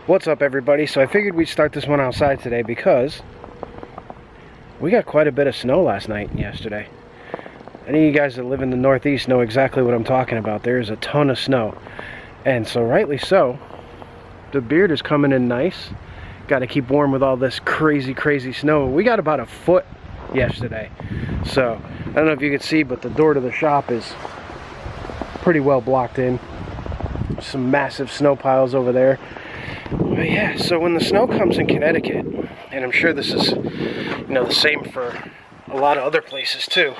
What's up, everybody? So I figured we'd start this one outside today because we got quite a bit of snow last night and yesterday. Any of you guys that live in the Northeast know exactly what I'm talking about. There's a ton of snow, and so rightly so, the beard is coming in nice. Got to keep warm with all this crazy snow. We got about a foot yesterday, so I don't know if you can see, but the door to the shop is pretty well blocked in. Some massive snow piles over there. But yeah, so when the snow comes in Connecticut, and I'm sure this is, the same for a lot of other places too.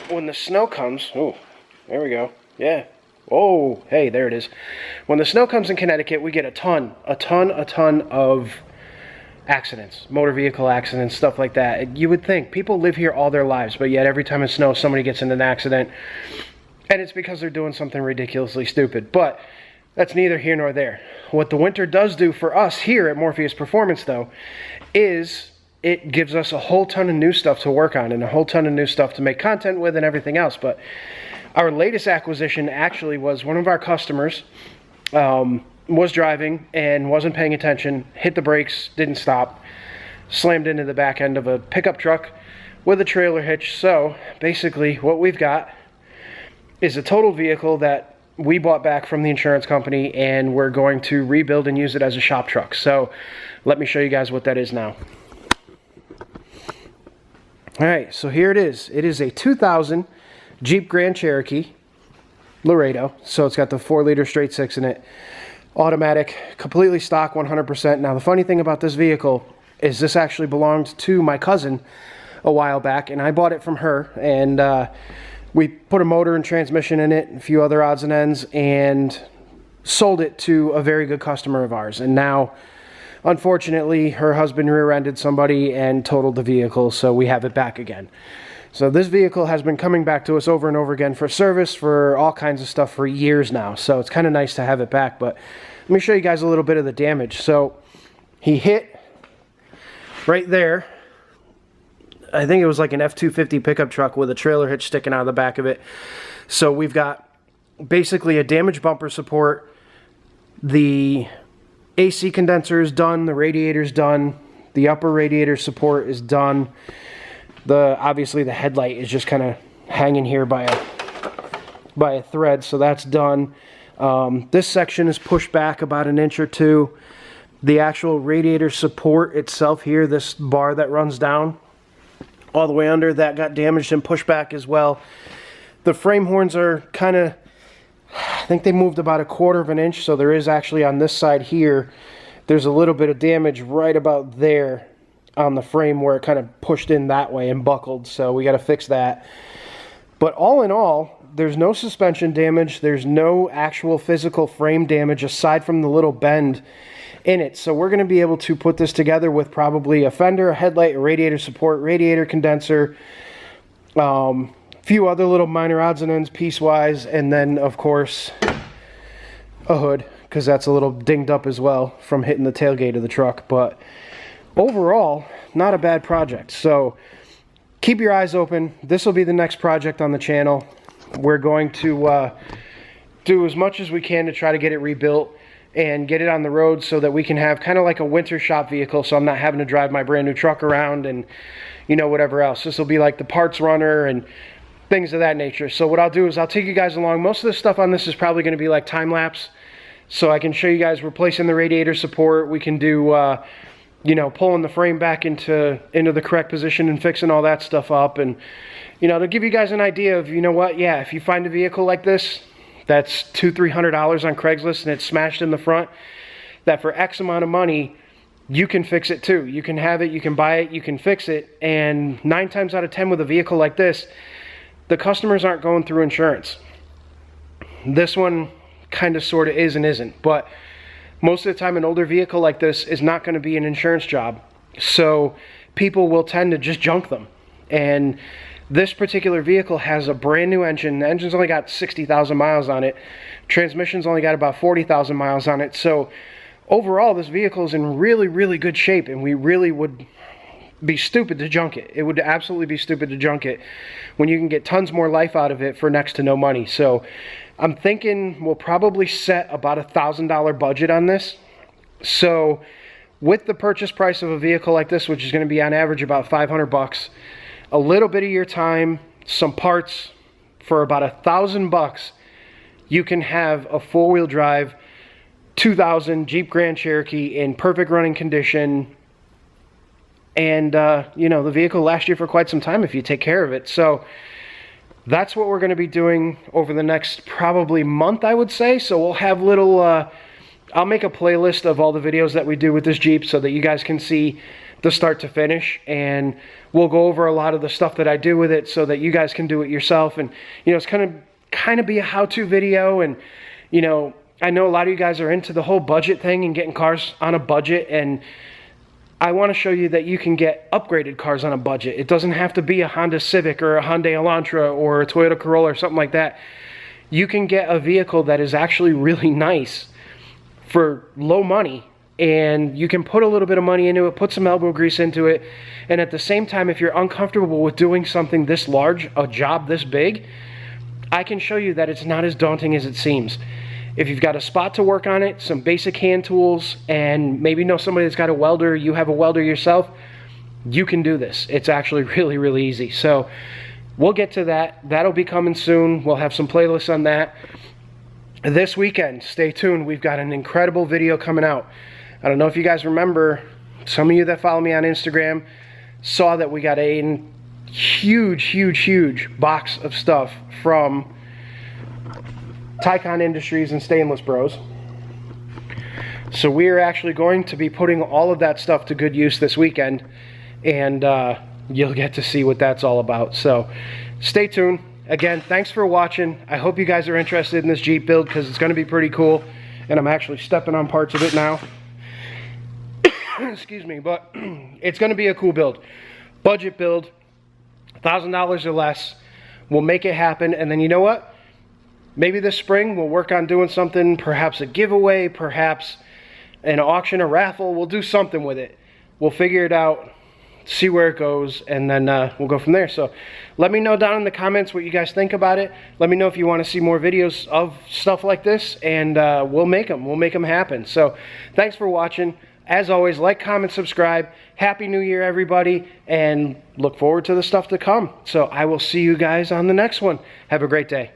When the snow comes, oh, there we go. Yeah. Oh, hey, there it is. When the snow comes in Connecticut, we get a ton of accidents, motor vehicle accidents, stuff like that. You would think people live here all their lives, but yet every time it snows, somebody gets in an accident, and it's because they're doing something ridiculously stupid. But that's neither here nor there. What the winter does do for us here at Morpheus Performance, though, is it gives us a whole ton of new stuff to work on and a whole ton of new stuff to make content with and everything else. But our latest acquisition actually was one of our customers was driving and wasn't paying attention, hit the brakes, didn't stop, slammed into the back end of a pickup truck with a trailer hitch. So basically what we've got is a total vehicle that we bought back from the insurance company, and we're going to rebuild and use it as a shop truck. So let me show you guys what that is now. Alright, so here it is. It is a 2000 Jeep Grand Cherokee Laredo. So it's got the 4-liter straight six in it. Automatic, completely stock, 100%. Now the funny thing about this vehicle is this actually belonged to my cousin a while back, and I bought it from her, and we put a motor and transmission in it, a few other odds and ends, and sold it to a very good customer of ours. And now, unfortunately, her husband rear-ended somebody and totaled the vehicle, so we have it back again. So this vehicle has been coming back to us over and over again for service, for all kinds of stuff for years now. So it's kind of nice to have it back. But let me show you guys a little bit of the damage. So he hit right there. I think it was like an F-250 pickup truck with a trailer hitch sticking out of the back of it. So we've got basically a damaged bumper support. The AC condenser is done. The radiator's done. The upper radiator support is done. Obviously the headlight is just kind of hanging here by a thread, so that's done. This section is pushed back about an inch or two. The actual radiator support itself here, this bar that runs down all the way under, that got damaged and pushed back as well. The frame horns are kind of, I think they moved about 1/4 of an inch, so there is actually on this side here, there's a little bit of damage right about there on the frame where it kind of pushed in that way and buckled, so we got to fix that. But all in all, there's no suspension damage, there's no actual physical frame damage aside from the little bend in it. So we're going to be able to put this together with probably a fender, a headlight, a radiator support, radiator condenser, few other little minor odds and ends piecewise, and then of course a hood, because that's a little dinged up as well from hitting the tailgate of the truck. But overall, not a bad project. So keep your eyes open. This will be the next project on the channel. We're going to do as much as we can to try to get it rebuilt and get it on the road so that we can have kind of like a winter shop vehicle, so I'm not having to drive my brand new truck around and whatever else. This will be like the parts runner and things of that nature. So what I'll do is I'll take you guys along. Most of the stuff on this is probably going to be like time lapse, so I can show you guys replacing the radiator support. We can do pulling the frame back into the correct position and fixing all that stuff up, and to give you guys an idea of, yeah, if you find a vehicle like this that's $200-300 on Craigslist and it's smashed in the front, that for X amount of money you can fix it too. You can have it, you can buy it, you can fix it. And 9 times out of 10 with a vehicle like this, the customers aren't going through insurance. This one kind of sort of is and isn't, but most of the time an older vehicle like this is not going to be an insurance job, so people will tend to just junk them. And this particular vehicle has a brand new engine. The engine's only got 60,000 miles on it. Transmission's only got about 40,000 miles on it. So overall, this vehicle is in really good shape, and we really would be stupid to junk it. It would absolutely be stupid to junk it when you can get tons more life out of it for next to no money. So I'm thinking we'll probably set about $1,000 budget on this. So with the purchase price of a vehicle like this, which is going to be on average about 500 bucks, a little bit of your time, some parts, for about $1,000 you can have a four-wheel drive 2000 Jeep Grand Cherokee in perfect running condition, and you know, the vehicle lasts you for quite some time if you take care of it. So that's what we're going to be doing over the next probably month, I would say. So we'll have little I'll make a playlist of all the videos that we do with this Jeep so that you guys can see the start to finish, and we'll go over a lot of the stuff that I do with it so that you guys can do it yourself. And you know, it's kind of be a how-to video. And you know, I know a lot of you guys are into the whole budget thing and getting cars on a budget, and I want to show you that you can get upgraded cars on a budget. It doesn't have to be a Honda Civic or a Hyundai Elantra or a Toyota Corolla or something like that. You can get a vehicle that is actually really nice for low money, and you can put a little bit of money into it, put some elbow grease into it, and at the same time, if you're uncomfortable with doing something this large, a job this big, I can show you that it's not as daunting as it seems. If you've got a spot to work on it, some basic hand tools, and maybe know somebody that's got a welder, you have a welder yourself, you can do this. It's actually really, really easy. So we'll get to that. That'll be coming soon. We'll have some playlists on that. This weekend, stay tuned. We've got an incredible video coming out. I don't know if you guys remember, some of you that follow me on Instagram saw that we got a huge box of stuff from Tycon Industries and Stainless Bros. So we are actually going to be putting all of that stuff to good use this weekend, and you'll get to see what that's all about. So stay tuned. Again, thanks for watching. I hope you guys are interested in this Jeep build because it's going to be pretty cool, and I'm actually stepping on parts of it now. Excuse me, but it's going to be a cool build. Budget build, $1,000 or less. We'll make it happen, and then you know what? Maybe this spring we'll work on doing something, perhaps a giveaway, perhaps an auction, a raffle. We'll do something with it. We'll figure it out, see where it goes, and then we'll go from there. So let me know down in the comments what you guys think about it. Let me know if you want to see more videos of stuff like this, and we'll make them happen. So thanks for watching. As always, like, comment, subscribe. Happy New Year, everybody, and look forward to the stuff to come. So I will see you guys on the next one. Have a great day.